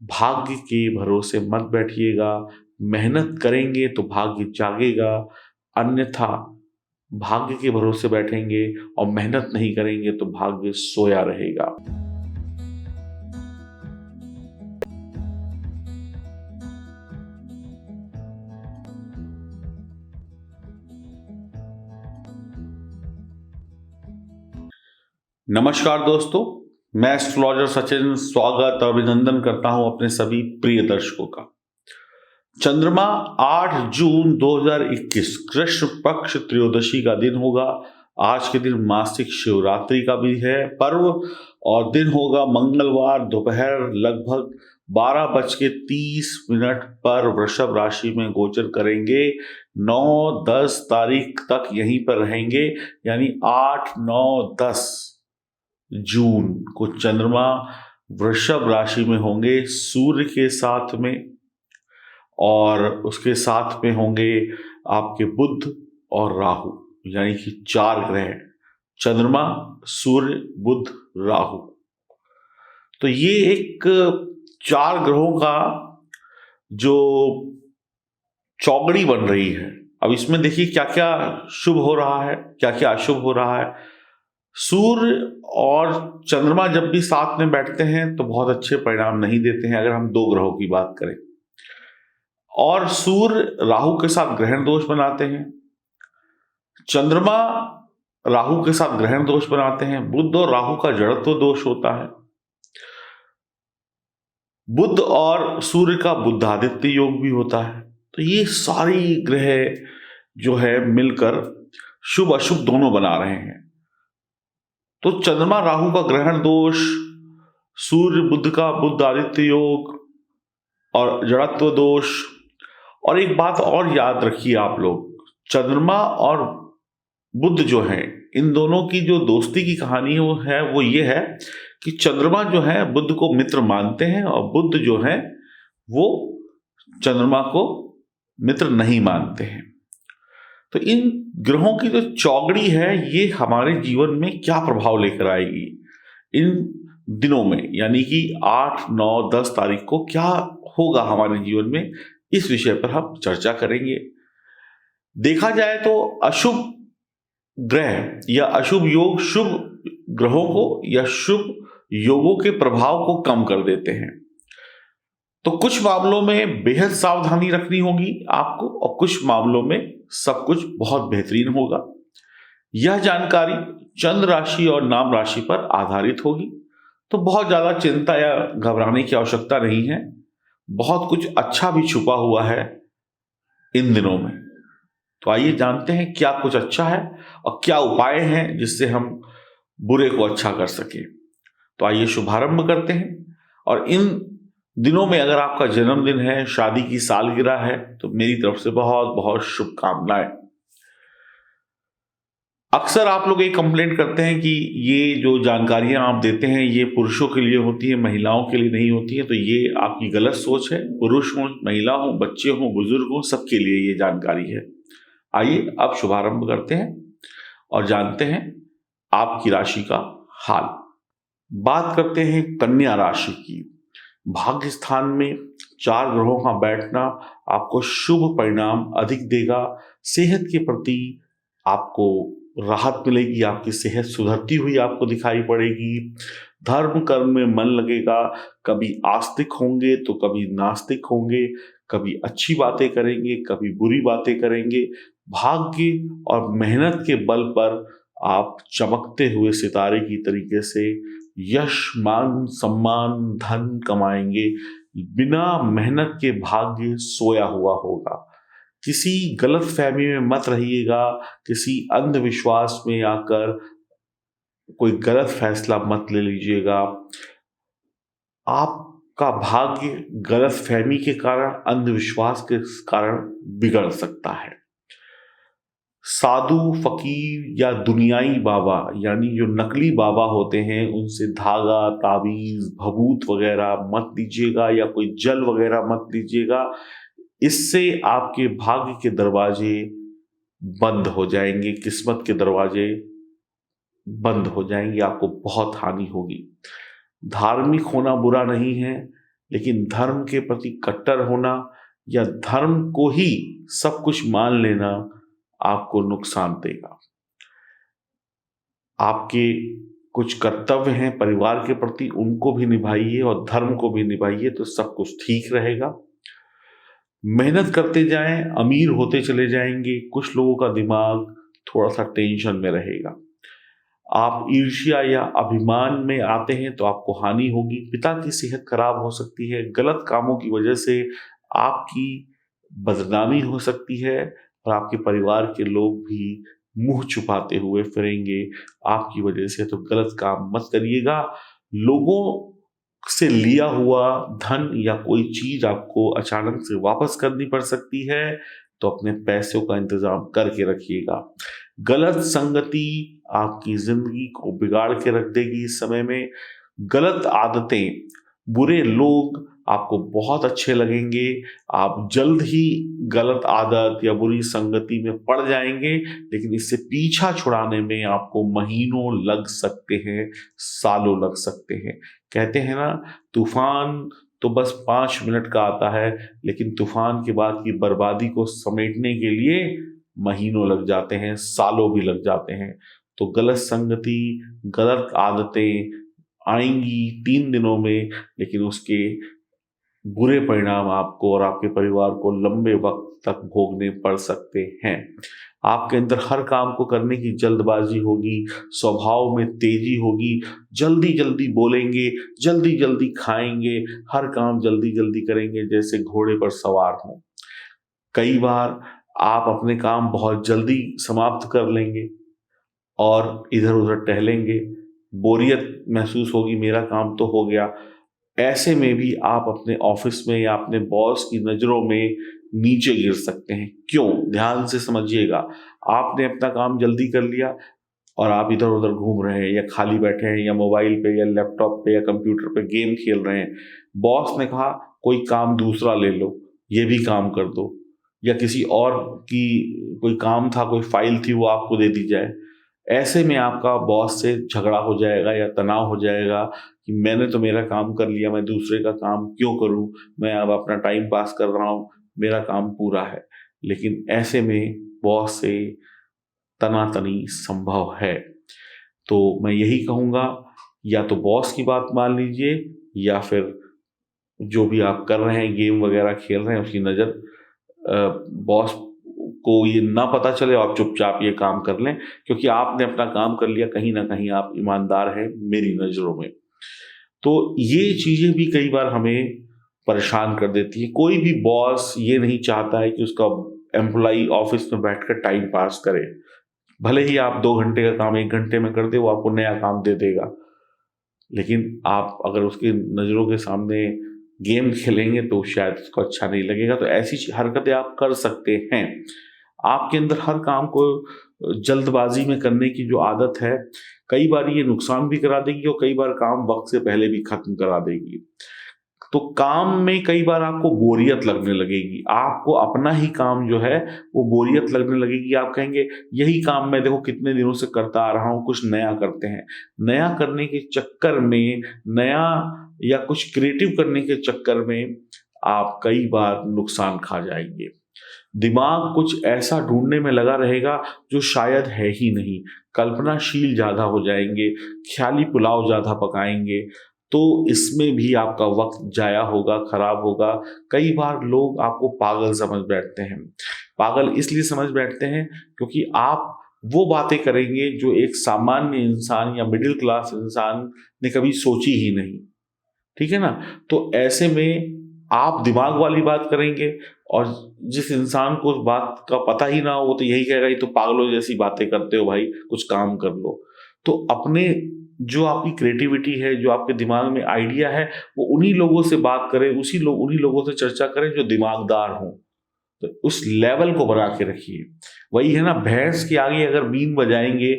भाग्य के भरोसे मत बैठिएगा। मेहनत करेंगे तो भाग्य जागेगा, अन्यथा भाग्य के भरोसे बैठेंगे और मेहनत नहीं करेंगे तो भाग्य सोया रहेगा। नमस्कार दोस्तों, मैं एस्ट्रोलॉजर सचिन स्वागत और अभिनंदन करता हूं अपने सभी प्रिय दर्शकों का। चंद्रमा 8 जून 2021 कृष्ण पक्ष त्रयोदशी का दिन होगा। आज के दिन मासिक शिवरात्रि का भी है पर्व और दिन होगा मंगलवार दोपहर लगभग 12:30 पर वृषभ राशि में गोचर करेंगे। 9-10 तारीख तक यहीं पर रहेंगे, यानी 8, 9, 10 जून को चंद्रमा वृषभ राशि में होंगे सूर्य के साथ में, और उसके साथ में होंगे आपके बुध और राहु, यानी कि 4 ग्रह चंद्रमा, सूर्य, बुध, राहु। तो ये एक 4 ग्रहों का जो चौगड़ी बन रही है। अब इसमें देखिए क्या क्या शुभ हो रहा है, क्या क्या अशुभ हो रहा है। सूर्य और चंद्रमा जब भी साथ में बैठते हैं तो बहुत अच्छे परिणाम नहीं देते हैं, अगर हम 2 ग्रहों की बात करें। और सूर्य राहु के साथ ग्रहण दोष बनाते हैं, चंद्रमा राहु के साथ ग्रहण दोष बनाते हैं, बुध और राहु का जड़त्व दोष होता है, बुध और सूर्य का बुधादित्य योग भी होता है। तो ये सारी ग्रह जो है मिलकर शुभ अशुभ दोनों बना रहे हैं। तो चंद्रमा राहु का ग्रहण दोष, सूर्य बुध का बुध आदित्य योग और जड़त्व दोष। और एक बात और याद रखिए आप लोग, चंद्रमा और बुध जो है, इन दोनों की जो दोस्ती की कहानी वो ये है कि चंद्रमा जो है बुध को मित्र मानते हैं और बुध जो है वो चंद्रमा को मित्र नहीं मानते हैं। तो इन ग्रहों की जो चौगड़ी है ये हमारे जीवन में क्या प्रभाव लेकर आएगी इन दिनों में, यानी कि 8, 9, 10 तारीख को क्या होगा हमारे जीवन में, इस विषय पर हम चर्चा करेंगे। देखा जाए तो अशुभ ग्रह या अशुभ योग शुभ ग्रहों को या शुभ योगों के प्रभाव को कम कर देते हैं। तो कुछ मामलों में बेहद सावधानी रखनी होगी आपको और कुछ मामलों में सब कुछ बहुत बेहतरीन होगा। यह जानकारी चंद्र राशि और नाम राशि पर आधारित होगी, तो बहुत ज्यादा चिंता या घबराने की आवश्यकता नहीं है। बहुत कुछ अच्छा भी छुपा हुआ है इन दिनों में। तो आइए जानते हैं क्या कुछ अच्छा है और क्या उपाय हैं जिससे हम बुरे को अच्छा कर सके। तो आइए शुभारंभ करते हैं। और इन दिनों में अगर आपका जन्मदिन है, शादी की सालगिरह है, तो मेरी तरफ से बहुत बहुत शुभकामनाएं। अक्सर आप लोग ये कंप्लेंट करते हैं कि ये जो जानकारियां आप देते हैं ये पुरुषों के लिए होती है, महिलाओं के लिए नहीं होती है। तो ये आपकी गलत सोच है। पुरुष हो, महिला हो, बच्चे हो, बुजुर्ग हो, सबके लिए ये जानकारी है। आइए अब शुभारंभ करते हैं और जानते हैं आपकी राशि का हाल। बात करते हैं कन्या राशि की। भाग्य स्थान में 4 ग्रहों का बैठना आपको शुभ परिणाम अधिक देगा। सेहत के प्रति आपको राहत मिलेगी, आपकी सेहत सुधरती हुई आपको दिखाई पड़ेगी। धर्म कर्म में मन लगेगा, कभी आस्तिक होंगे तो कभी नास्तिक होंगे, कभी अच्छी बातें करेंगे, कभी बुरी बातें करेंगे। भाग्य और मेहनत के बल पर आप चमकते हुए सितारे की तरीके से यश, मान, सम्मान, धन कमाएंगे। बिना मेहनत के भाग्य सोया हुआ होगा। किसी गलत फहमी में मत रहिएगा, किसी अंधविश्वास में आकर कोई गलत फैसला मत ले लीजिएगा। आपका भाग्य गलत फहमी के कारण, अंधविश्वास के कारण बिगड़ सकता है। साधु, फकीर या दुनियाई बाबा, यानी जो नकली बाबा होते हैं, उनसे धागा, ताबीज, भभूत वगैरह मत लीजिएगा या कोई जल वगैरह मत लीजिएगा। इससे आपके भाग्य के दरवाजे बंद हो जाएंगे, किस्मत के दरवाजे बंद हो जाएंगे, आपको बहुत हानि होगी। धार्मिक होना बुरा नहीं है, लेकिन धर्म के प्रति कट्टर होना या धर्म को ही सब कुछ मान लेना आपको नुकसान देगा। आपके कुछ कर्तव्य हैं परिवार के प्रति, उनको भी निभाइए और धर्म को भी निभाइए, तो सब कुछ ठीक रहेगा। मेहनत करते जाएं, अमीर होते चले जाएंगे। कुछ लोगों का दिमाग थोड़ा सा टेंशन में रहेगा। आप ईर्ष्या या अभिमान में आते हैं तो आपको हानि होगी। पिता की सेहत खराब हो सकती है। गलत कामों की वजह से आपकी बदनामी हो सकती है और आपके परिवार के लोग भी मुंह छुपाते हुए फिरेंगे आपकी वजह से। तो गलत काम मत करिएगा। लोगों से लिया हुआ धन या कोई चीज आपको अचानक से वापस करनी पड़ सकती है, तो अपने पैसों का इंतजाम करके रखिएगा। गलत संगति आपकी जिंदगी को बिगाड़ के रख देगी। इस समय में गलत आदतें, बुरे लोग आपको बहुत अच्छे लगेंगे। आप जल्द ही गलत आदत या बुरी संगति में पड़ जाएंगे, लेकिन इससे पीछा छुड़ाने में आपको महीनों लग सकते हैं, सालों लग सकते हैं। कहते हैं ना, तूफान तो बस 5 मिनट का आता है, लेकिन तूफान के बाद की बर्बादी को समेटने के लिए महीनों लग जाते हैं, सालों भी लग जाते हैं। तो गलत संगति, गलत आदतें आएंगी 3 दिनों में, लेकिन उसके बुरे परिणाम आपको और आपके परिवार को लंबे वक्त तक भोगने पड़ सकते हैं। आपके अंदर हर काम को करने की जल्दबाजी होगी, स्वभाव में तेजी होगी, जल्दी जल्दी बोलेंगे, जल्दी जल्दी खाएंगे, हर काम जल्दी जल्दी करेंगे जैसे घोड़े पर सवार हों। कई बार आप अपने काम बहुत जल्दी समाप्त कर लेंगे और इधर उधर टहलेंगे। बोरियत महसूस होगी, मेरा काम तो हो गया। ऐसे में भी आप अपने ऑफिस में या अपने बॉस की नज़रों में नीचे गिर सकते हैं। क्यों? ध्यान से समझिएगा। आपने अपना काम जल्दी कर लिया और आप इधर उधर घूम रहे हैं या खाली बैठे हैं या मोबाइल पे या लैपटॉप पे या कंप्यूटर पे गेम खेल रहे हैं। बॉस ने कहा कोई काम दूसरा ले लो, ये भी काम कर दो, या किसी और की कोई काम था, कोई फाइल थी, वो आपको दे दी जाए। ऐसे में आपका बॉस से झगड़ा हो जाएगा या तनाव हो जाएगा कि मैंने तो मेरा काम कर लिया, मैं दूसरे का काम क्यों करूं, मैं अब अपना टाइम पास कर रहा हूं, मेरा काम पूरा है। लेकिन ऐसे में बॉस से तनातनी संभव है। तो मैं यही कहूँगा, या तो बॉस की बात मान लीजिए, या फिर जो भी आप कर रहे हैं, गेम वगैरह खेल रहे हैं, उसकी नज़र बॉस को ये ना पता चले, आप चुपचाप ये काम कर लें, क्योंकि आपने अपना काम कर लिया। कहीं ना कहीं आप ईमानदार हैं मेरी नज़रों में। तो ये चीज़ें भी कई बार हमें परेशान कर देती है। कोई भी बॉस ये नहीं चाहता है कि उसका एम्प्लॉई ऑफिस में बैठकर टाइम पास करे। भले ही आप 2 घंटे का काम 1 घंटे में कर दे, वो आपको नया काम दे देगा, लेकिन आप अगर उसकी नज़रों के सामने गेम खेलेंगे तो शायद उसको अच्छा नहीं लगेगा। तो ऐसी हरकतें आप कर सकते हैं। आपके अंदर हर काम को जल्दबाजी में करने की जो आदत है, कई बार ये नुकसान भी करा देगी और कई बार काम वक्त से पहले भी खत्म करा देगी। तो काम में कई बार आपको बोरियत लगने लगेगी। आपको अपना ही काम जो है वो बोरियत लगने लगेगी। आप कहेंगे यही काम मैं देखो कितने दिनों से करता आ रहा हूँ, कुछ नया करते हैं। नया करने के चक्कर में, नया या कुछ क्रिएटिव करने के चक्कर में आप कई बार नुकसान खा जाएंगे। दिमाग कुछ ऐसा ढूंढने में लगा रहेगा जो शायद है ही नहीं। कल्पनाशील ज़्यादा हो जाएंगे, ख्याली पुलाव ज़्यादा पकाएंगे, तो इसमें भी आपका वक्त जाया होगा, खराब होगा। कई बार लोग आपको पागल समझ बैठते हैं। पागल इसलिए समझ बैठते हैं क्योंकि आप वो बातें करेंगे जो एक सामान्य इंसान या मिडिल क्लास इंसान ने कभी सोची ही नहीं। ठीक है ना? तो ऐसे में आप दिमाग वाली बात करेंगे और जिस इंसान को उस बात का पता ही ना हो, वो तो यही कहेगा ये तो पागलों जैसी बातें करते हो भाई, कुछ काम कर लो। तो अपने जो आपकी क्रिएटिविटी है, जो आपके दिमाग में आइडिया है, वो उन्हीं लोगों से बात करें, उन्हीं लोगों से चर्चा करें जो दिमागदार हों। तो उस लेवल को बना के रखिए। वही है ना, भैंस के आगे अगर बीन बजाएंगे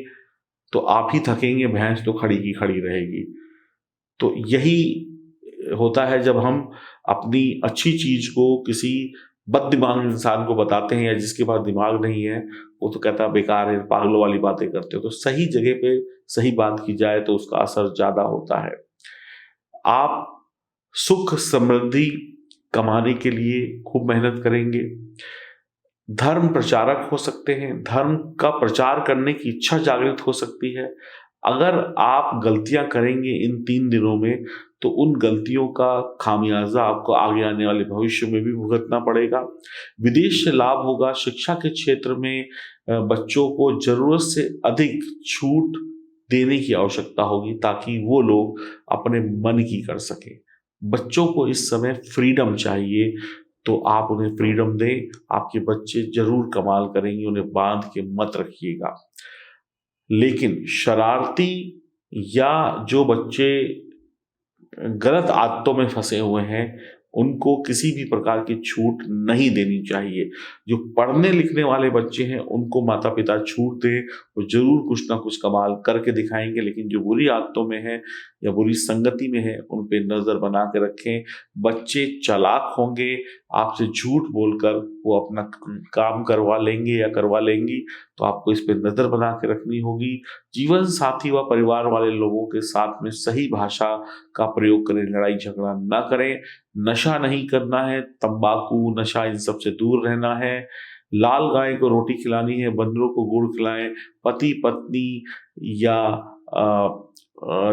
तो आप ही थकेंगे, भैंस तो खड़ी की खड़ी रहेगी। तो यही होता है जब हम अपनी अच्छी चीज को किसी बददिमाग इंसान को बताते हैं या जिसके पास दिमाग नहीं है, वो तो कहता है बेकार है, पागलों वाली बातें करते हो। तो सही जगह पे सही बात की जाए तो उसका असर ज्यादा होता है। आप सुख समृद्धि कमाने के लिए खूब मेहनत करेंगे। धर्म प्रचारक हो सकते हैं, धर्म का प्रचार करने की इच्छा जागृत हो सकती है। अगर आप गलतियां करेंगे इन 3 दिनों में, तो उन गलतियों का खामियाजा आपको आगे आने वाले भविष्य में भी भुगतना पड़ेगा। विदेश से लाभ होगा। शिक्षा के क्षेत्र में बच्चों को जरूरत से अधिक छूट देने की आवश्यकता होगी ताकि वो लोग अपने मन की कर सकें। बच्चों को इस समय फ्रीडम चाहिए, तो आप उन्हें फ्रीडम दें। आपके बच्चे जरूर कमाल करेंगे, उन्हें बांध के मत रखिएगा। लेकिन शरारती या जो बच्चे गलत आदतों में फंसे हुए हैं, उनको किसी भी प्रकार की छूट नहीं देनी चाहिए। जो पढ़ने लिखने वाले बच्चे हैं, उनको माता पिता छूट दें, वो जरूर कुछ ना कुछ कमाल करके दिखाएंगे। लेकिन जो बुरी आदतों में है या बुरी संगति में है, उन पे नजर बना के रखें। बच्चे चालाक होंगे, आपसे झूठ बोलकर वो अपना काम करवा लेंगे या करवा लेंगी, तो आपको इस पे नजर बना के रखनी होगी। जीवन साथी व परिवार वाले लोगों के साथ में सही भाषा का प्रयोग करें, लड़ाई झगड़ा ना करें। नशा नहीं करना है, तंबाकू नशा इन सब से दूर रहना है। लाल गाय को रोटी खिलानी है, बंदरों को गुड़ खिलाएं। पति पत्नी या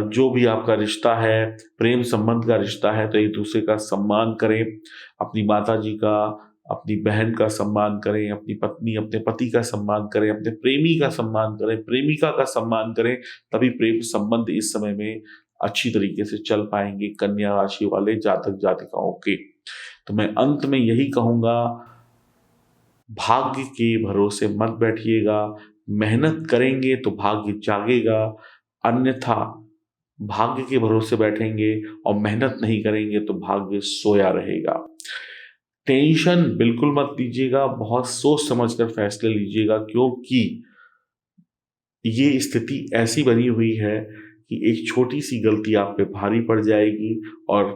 जो भी आपका रिश्ता है, प्रेम संबंध का रिश्ता है, तो एक दूसरे का सम्मान करें। अपनी माता जी का, अपनी बहन का सम्मान करें, अपनी पत्नी अपने पति का सम्मान करें, अपने प्रेमी का सम्मान करें, प्रेमिका का सम्मान करें। तभी प्रेम संबंध इस समय में अच्छी तरीके से चल पाएंगे कन्या राशि वाले जातक जातिकाओं के। तो मैं अंत में यही कहूंगा, भाग्य के भरोसे मत बैठिएगा। मेहनत करेंगे तो भाग्य जागेगा, अन्यथा भाग्य के भरोसे बैठेंगे और मेहनत नहीं करेंगे तो भाग्य सोया रहेगा। टेंशन बिल्कुल मत लीजिएगा, बहुत सोच समझकर फैसले लीजिएगा, क्योंकि ये स्थिति ऐसी बनी हुई है कि एक छोटी सी गलती आप पे भारी पड़ जाएगी और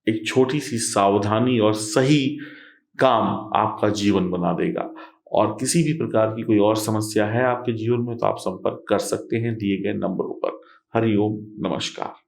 एक छोटी सी सावधानी और सही काम आपका जीवन बना देगा। और किसी भी प्रकार की कोई और समस्या है आपके जीवन में, तो आप संपर्क कर सकते हैं दिए गए नंबरों पर। हरिओम, नमस्कार।